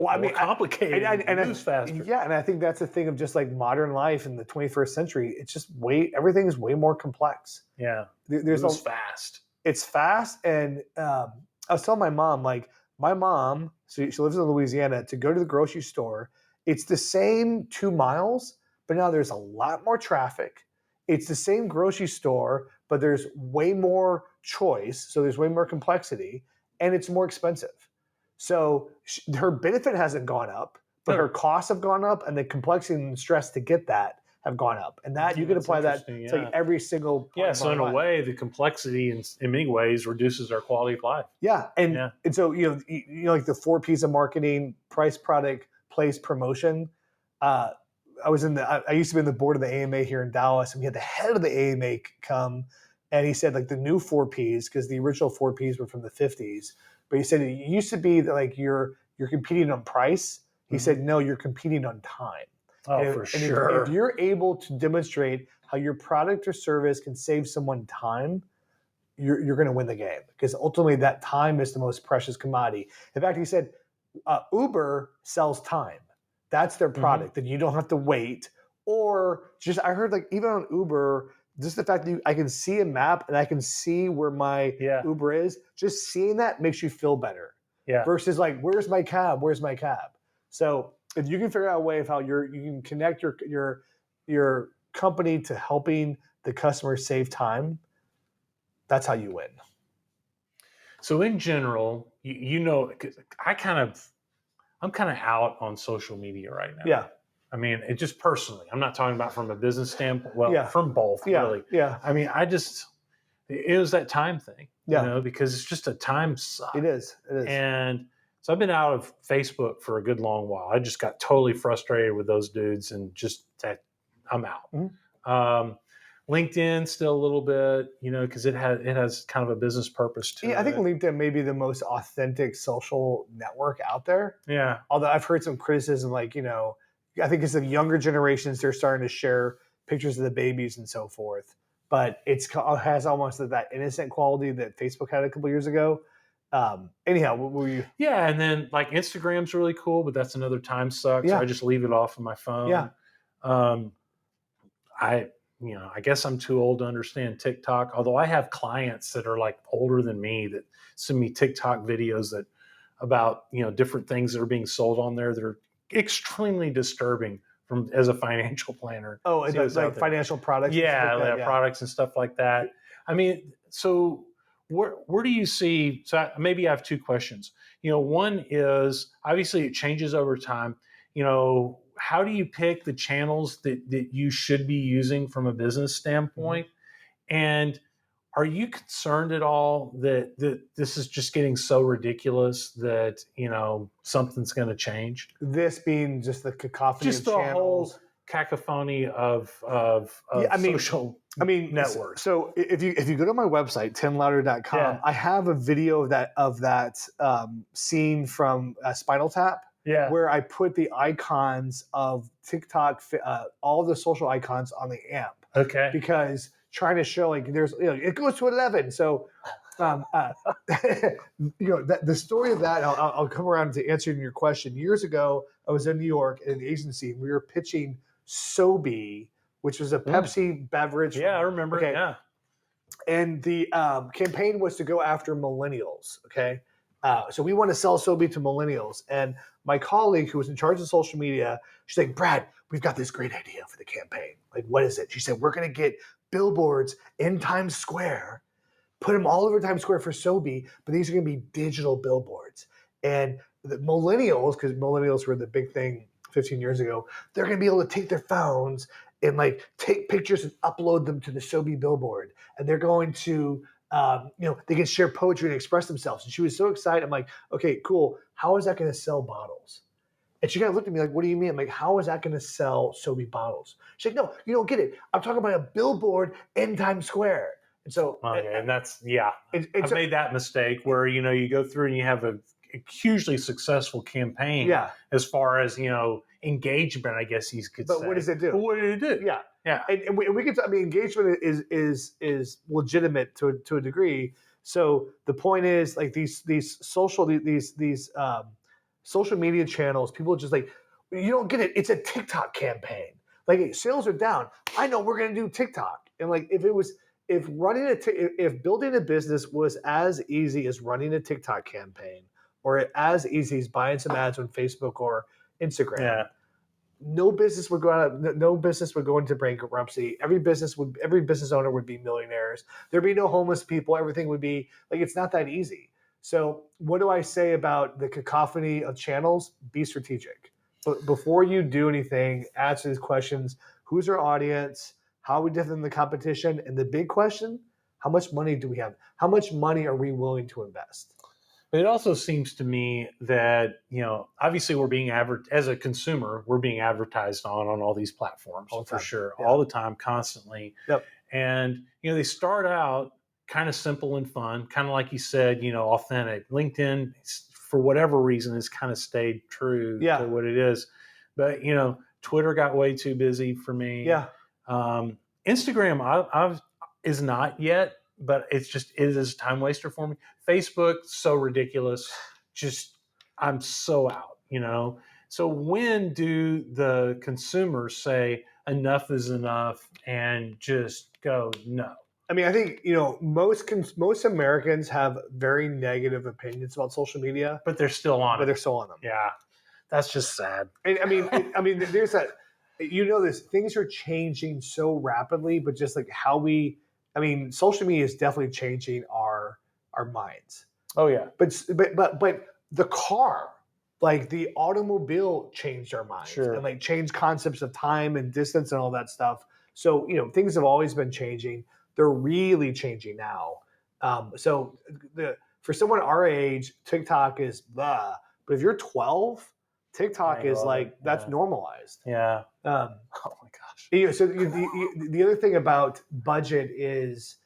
more complicated and moves faster. Yeah, and I think that's the thing of just like modern life in the 21st century. It's just everything is way more complex. Yeah. It's fast. It's fast. And I was telling my mom, like, my mom, she lives in Louisiana, to go to the grocery store, it's the same 2 miles, but now there's a lot more traffic. It's the same grocery store, but there's way more choice. So there's way more complexity, and it's more expensive. So her benefit hasn't gone up, but her costs have gone up, and the complexity and stress to get that have gone up. And that you can apply that to like every single part of so in a way, the complexity in many ways reduces our quality of life. Yeah. And so, like the 4 P's of marketing: price, product, place, promotion. I used to be on the board of the AMA here in Dallas, and we had the head of the AMA come, and he said like the new 4 P's, because the original 4 P's were from the 50s. But he said it used to be that like you're competing on price. He said, no, you're competing on time. For sure. If you're able to demonstrate how your product or service can save someone time, you're going to win the game, because ultimately that time is the most precious commodity. In fact, he said Uber sells time. That's their product, that you don't have to wait. Or just, I heard like even on Uber, just the fact that I can see a map and I can see where my Uber is, just seeing that makes you feel better. Yeah. Versus like, where's my cab? Where's my cab? So if you can figure out a way of how you can connect your company to helping the customer save time, that's how you win. So in general, you know, 'cause I'm kind of out on social media right now. Yeah. I mean, it just personally, I'm not talking about from a business standpoint. Well, Yeah. from both, Yeah. really. Yeah. I mean, it was that time thing, Yeah. you know, because it's just a time suck. It is. And so I've been out of Facebook for a good long while. I just got totally frustrated with those dudes and just that I'm out. Mhm. LinkedIn still a little bit, you know, because it has kind of a business purpose to it. Yeah, I think LinkedIn may be the most authentic social network out there. Yeah. Although I've heard some criticism, like, you know, I think it's the younger generations, they're starting to share pictures of the babies and so forth. But it has almost that innocent quality that Facebook had a couple years ago. Anyhow, what were you? Yeah, and then like Instagram's really cool, but that's another time suck. Yeah. So I just leave it off of my phone. Yeah. I guess I'm too old to understand TikTok, although I have clients that are like older than me that send me TikTok videos that about, you know, different things that are being sold on there that are extremely disturbing from as a financial planner. Oh, like financial products. Yeah, like that, products and stuff like that. I mean, so where do you see? So maybe I have two questions. You know, one is obviously it changes over time. You know, how do you pick the channels that you should be using from a business standpoint? Mm-hmm. And are you concerned at all that this is just getting so ridiculous that, you know, something's going to change? This being just the cacophony just of the channels. Whole cacophony of social networks. So if you go to my website, timlouder.com, I have a video of that scene from Spinal Tap. Yeah. Where I put the icons of TikTok, all the social icons on the amp. Okay. Because trying to show like there's, you know, it goes to 11. So, you know, the story of that, I'll come around to answering your question. Years ago, I was in New York in an agency. We were pitching Sobe, which was a Pepsi beverage. Yeah, I remember. Okay. Yeah. And the campaign was to go after millennials. Okay. So we want to sell Sobe to millennials. And my colleague who was in charge of social media, she's like, Brad, we've got this great idea for the campaign. Like, what is it? She said, we're going to get billboards in Times Square, put them all over Times Square for Sobe, but these are going to be digital billboards. And the millennials, because millennials were the big thing 15 years ago, they're going to be able to take their phones and like take pictures and upload them to the Sobe billboard. And they're going to, you know, they can share poetry and express themselves. And she was so excited. I'm like, okay, cool. How is that going to sell bottles? And she kind of looked at me like, what do you mean? I'm like, how is that going to sell Sobe bottles? She's like, no, you don't get it. I'm talking about a billboard in Times Square. And so, and that's, I've made that mistake where, you know, you go through and you have a hugely successful campaign as far as, you know, engagement, I guess you could say. But what does it do? But what did it do? Yeah. Yeah. And we can, I mean, engagement is legitimate to a degree. So the point is like these social media channels, people just like, you don't get it. It's a TikTok campaign. Like sales are down. I know we're going to do TikTok. And like, if building a business was as easy as running a TikTok campaign or as easy as buying some ads on Facebook or Instagram, no business would go into bankruptcy. Every business owner would be millionaires. There'd be no homeless people. Everything would be like, it's not that easy. So what do I say about the cacophony of channels? Be strategic. But before you do anything, answer these questions. Who's our audience? How are we different than the competition? And the big question, how much money do we have? How much money are we willing to invest? But it also seems to me that, you know, obviously we're being as a consumer, we're being advertised on all these platforms for sure, all the time, constantly. Yep. And, you know, they start out kind of simple and fun, kind of like you said, you know, authentic. LinkedIn, for whatever reason, has kind of stayed true to what it is. But, you know, Twitter got way too busy for me. Yeah. Instagram is not yet, but it is a time waster for me. Facebook, so ridiculous. Just, I'm so out, you know? So when do the consumers say enough is enough and just go, no? I mean, I think, you know, most Americans have very negative opinions about social media. But they're still on them. Yeah. That's just sad. And I mean, there's that. this, things are changing so rapidly, but just like social media is definitely changing our minds. Oh yeah. But the car, like the automobile, changed our minds Sure. and like changed concepts of time and distance and all that stuff. So things have always been changing. They're really changing now. For someone our age, TikTok is blah. But if you're 12, TikTok is like that's normalized. Yeah. Oh my gosh. So the other thing about budget is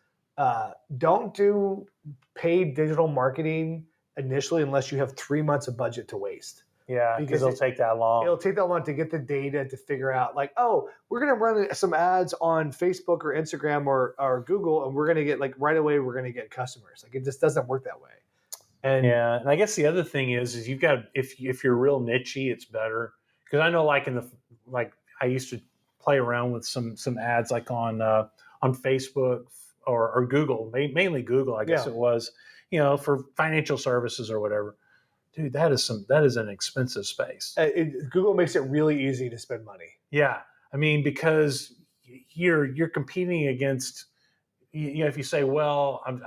don't do paid digital marketing initially unless you have 3 months of budget to waste. Yeah, because it'll take that long. It'll take that long to get the data to figure out like, oh, we're going to run some ads on Facebook or Instagram or Google, and we're going to get like right away, we're going to get customers. Like it just doesn't work that way. And and I guess the other thing is you've got, if you're real nichey, it's better. Because I know like I used to play around with some ads like on Facebook or Google, mainly Google, I guess it was, for financial services or whatever. Dude, that is an expensive space. Google makes it really easy to spend money. Yeah, I mean, because you're competing against, if you say, well, I'm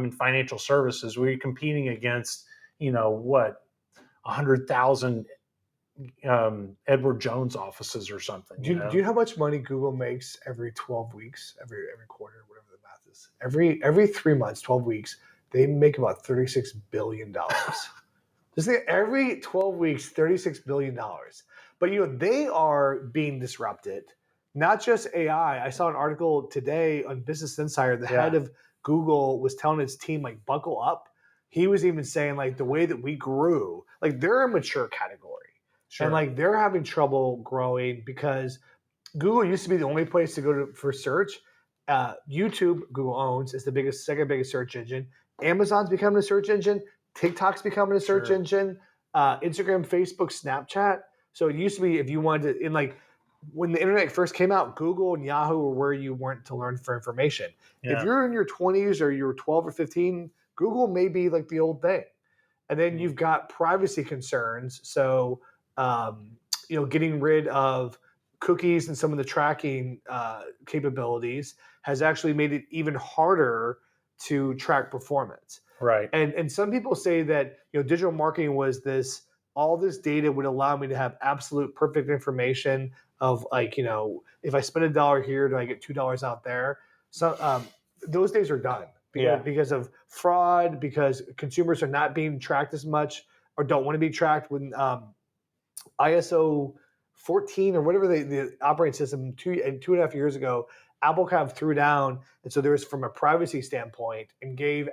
in financial services, we're competing against, 100,000 Edward Jones offices or something. Do you know how much money Google makes every 12 weeks, every quarter, whatever the math is? Every 3 months, 12 weeks, they make about $36 billion. Just think, every 12 weeks, $36 billion. But they are being disrupted. Not just AI. I saw an article today on Business Insider. The head of Google was telling his team, like, buckle up. He was even saying, like, the way that we grew, like, they're a mature category. Sure. And, like, they're having trouble growing because Google used to be the only place to go to for search. YouTube, Google owns, is the second biggest search engine. Amazon's becoming a search engine. TikTok's becoming a search engine. Instagram, Facebook, Snapchat. So it used to be, if you wanted to, when the internet first came out, Google and Yahoo were where you went to learn for information. Yeah. If you're in your 20s or you're 12 or 15, Google may be like the old thing. And then you've got privacy concerns. So, getting rid of cookies and some of the tracking capabilities has actually made it even harder to track performance. Right. And some people say that, digital marketing was all this data would allow me to have absolute perfect information of if I spend $1 here, do I get $2 out there? So those days are done because of fraud, because consumers are not being tracked as much or don't want to be tracked. When ISO 14 or whatever the operating system 2.5 years ago, Apple kind of threw down. And so there was, from a privacy standpoint, and gave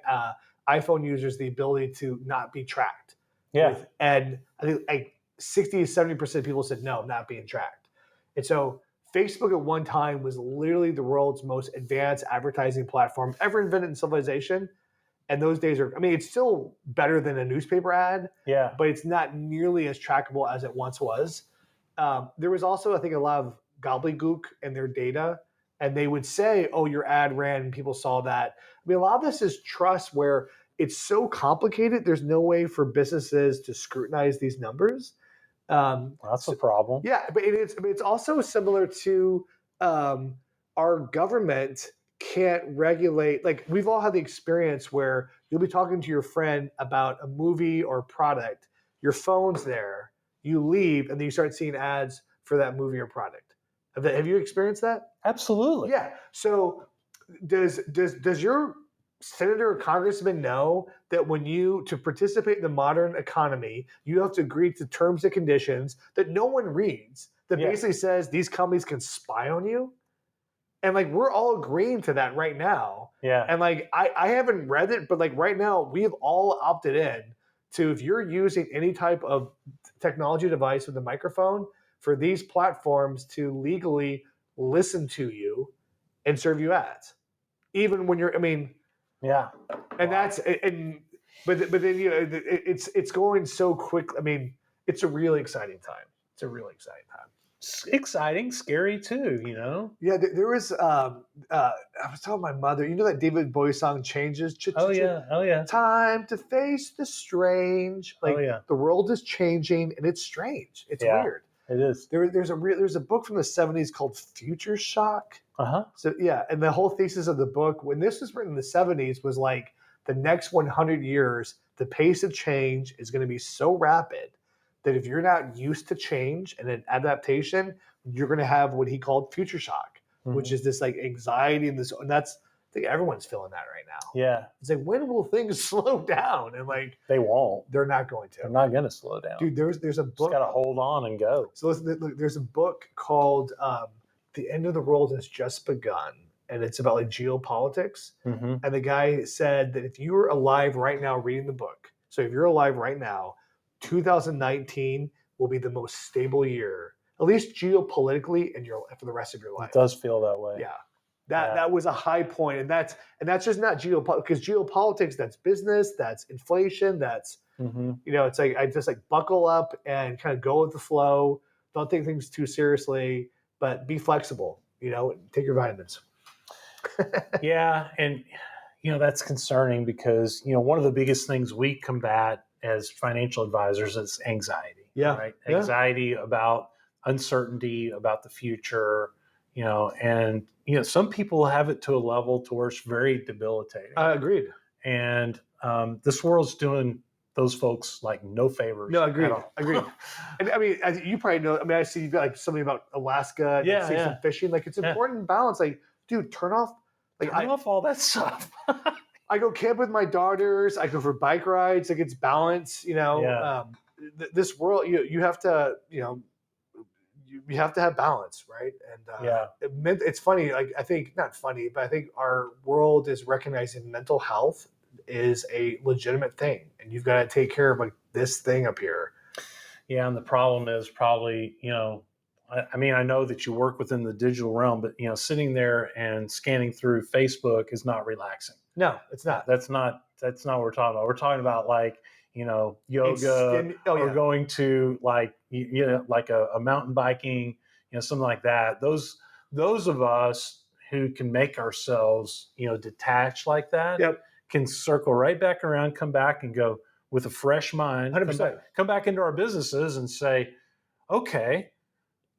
iPhone users the ability to not be tracked. Yeah. And I think 60 to 70% of people said, no, I'm not being tracked. And so Facebook at one time was literally the world's most advanced advertising platform ever invented in civilization. And those days it's still better than a newspaper ad, but it's not nearly as trackable as it once was. There was also, I think, a lot of gobbledygook in their data. And they would say, oh, your ad ran, and people saw that. A lot of this is trust, where it's so complicated, there's no way for businesses to scrutinize these numbers. That's a problem. Yeah, but it's also similar to our government can't regulate. Like, we've all had the experience where you'll be talking to your friend about a movie or product, your phone's there, you leave, and then you start seeing ads for that movie or product. Have you experienced that? Absolutely. Yeah. So does your senator or congressman know that to participate in the modern economy, you have to agree to terms and conditions that no one reads, that basically says these companies can spy on you? And we're all agreeing to that right now. Yeah. And I haven't read it, but right now we've all opted in to, if you're using any type of technology device with a microphone, for these platforms to legally listen to you and serve you ads, even when you're, yeah. And that's, but then, it's going so quick. It's a really exciting time. It's a really exciting time. Exciting, scary too, Yeah, there was, I was telling my mother, that David Bowie song, Changes? Oh yeah. Time to face the strange. The world is changing, and it's strange. It's weird. It is. There's a book from the 70s called Future Shock. So yeah, and the whole thesis of the book, when this was written in the 70s, was like the next 100 years, the pace of change is going to be so rapid that if you're not used to change and an adaptation, you're going to have what he called future shock, which is this like anxiety and that's, I think everyone's feeling that right now. Yeah. It's like, when will things slow down? And like, they won't. They're not going to. They're not going to slow down. Dude, there's a book. Just got to hold on and go. So listen, look, there's a book called The End of the World Has Just Begun. And it's about like geopolitics. And the guy said that if you were alive right now reading the book, so if you're alive right now, 2019 will be the most stable year, at least geopolitically, for the rest of your life. It does feel that way. Yeah. That was a high point. And that's just not geopolitics, because geopolitics, that's business, that's inflation, that's, it's like, I just like buckle up and kind of go with the flow. Don't take things too seriously, but be flexible, take your vitamins. Yeah. And, that's concerning because, one of the biggest things we combat as financial advisors is anxiety. Yeah. Right? Anxiety about uncertainty, about the future, and, some people have it to a level to where it's very debilitating. Agreed. And this world's doing those folks like no favors. No, agreed. And I mean, as you probably know, I see you've got like something about Alaska and some fishing. Like, it's important balance. Like, dude, turn off all that stuff. I go camp with my daughters. I go for bike rides. Like, it's balance. This world, you have to, you have to have balance, right? And it's funny. Like, I think not funny, but I think our world is recognizing mental health is a legitimate thing, and you've got to take care of like this thing up here. Yeah, and the problem is probably, I know that you work within the digital realm, but sitting there and scanning through Facebook is not relaxing. No, it's not. That's not what we're talking about. We're talking about like, yoga or going to like, like a mountain biking, something like that. Those of us who can make ourselves, detach like that can circle right back around, come back and go with a fresh mind, 100%. Come back into our businesses and say, okay,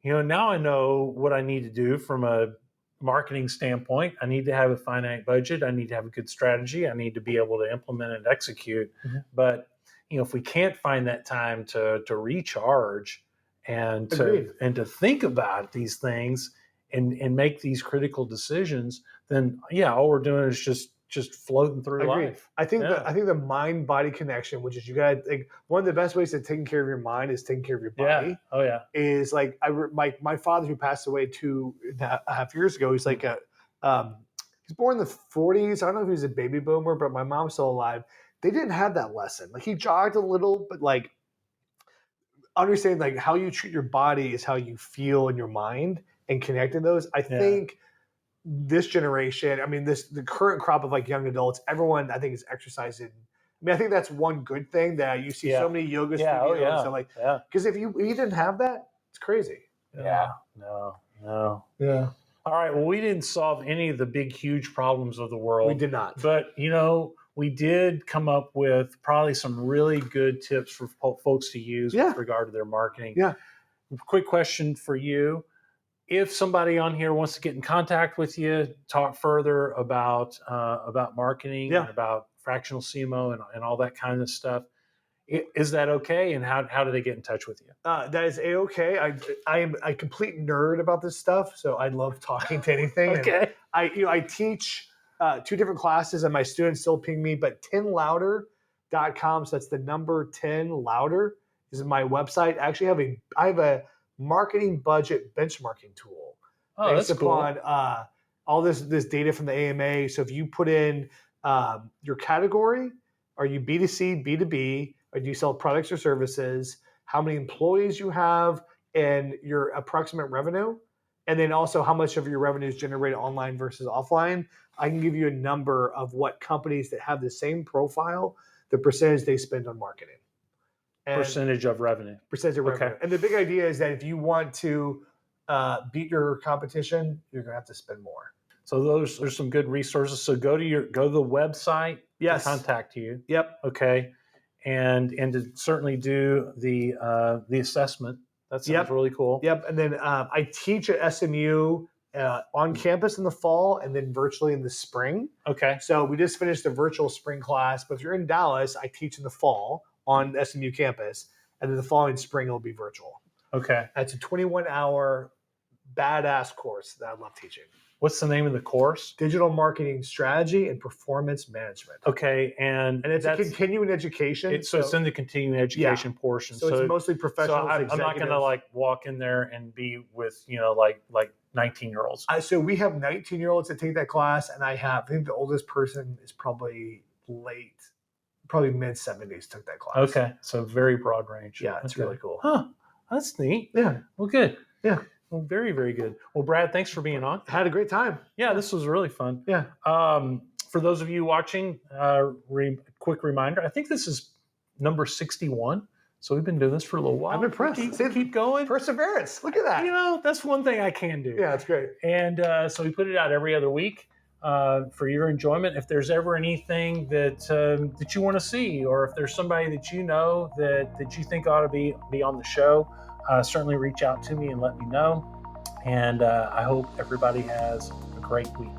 now I know what I need to do from a marketing standpoint. I need to have a finite budget. I need to have a good strategy. I need to be able to implement and execute. But, if we can't find that time to recharge and to think about these things and make these critical decisions, then all we're doing is just floating through life. I think the mind body connection, which is you got like one of the best ways to taking care of your mind is taking care of your body. Yeah. Oh yeah. Is like my father, who passed away 2.5 years ago. He's like he's born in the 40s. I don't know if he was a baby boomer, but my mom's still alive. They didn't have that lesson. Like, he jogged a little, but like understanding like how you treat your body is how you feel in your mind, and connecting those. I think this generation, the current crop of like young adults, everyone I think is exercising. I think that's one good thing that you see so many yoga studios. And like, because if you didn't have that, it's crazy. Yeah. No. Yeah. All right. Well, we didn't solve any of the big, huge problems of the world. We did not. But, we did come up with probably some really good tips for folks to use with regard to their marketing. Yeah. Quick question for you. If somebody on here wants to get in contact with you, talk further about marketing and about fractional CMO and all that kind of stuff, is that okay? And how do they get in touch with you? That is A-okay. I am a complete nerd about this stuff, so I love talking to anything. Okay. And I teach 2 different classes, and my students still ping me, but 10louder.com. So that's the number 10 louder is my website. I actually have a marketing budget benchmarking tool. Oh, that's cool. Upon all this data from the AMA. So if you put in your category, are you B2C, B2B, or do you sell products or services, how many employees you have, and your approximate revenue, and then also how much of your revenue is generated online versus offline, I can give you a number of what companies that have the same profile, the percentage they spend on marketing. And percentage of revenue. Okay. And the big idea is that if you want to beat your competition, you're going to have to spend more. So those are some good resources. So go to the website to contact you. Yep. Okay. And to certainly do the assessment That sounds really cool. Yep. And then I teach at SMU on campus in the fall and then virtually in the spring. Okay. So we just finished the virtual spring class, but if you're in Dallas, I teach in the fall on SMU campus, and then the following spring it'll be virtual. Okay. That's a 21-hour badass course that I love teaching. What's the name of the course? Digital Marketing Strategy and Performance Management. Okay, and it's a continuing education. So it's in the continuing education portion. So it's mostly professional. So I'm not going to like walk in there and be with like 19-year-olds. So we have 19-year-olds that take that class, and I think the oldest person is probably mid 70s took that class. Okay, so very broad range. Yeah, it's really cool. Huh, that's neat. Yeah. Well, good. Yeah. Well, very, very good. Well, Brad, thanks for being on. Had a great time. Yeah, this was really fun. Yeah. For those of you watching, quick reminder, I think this is number 61. So we've been doing this for a little while. I'm impressed. Keep going. Perseverance. Look at that. That's one thing I can do. Yeah, it's great. And so we put it out every other week for your enjoyment. If there's ever anything that you want to see, or if there's somebody that you know that you think ought to be on the show, certainly reach out to me and let me know. And I hope everybody has a great week.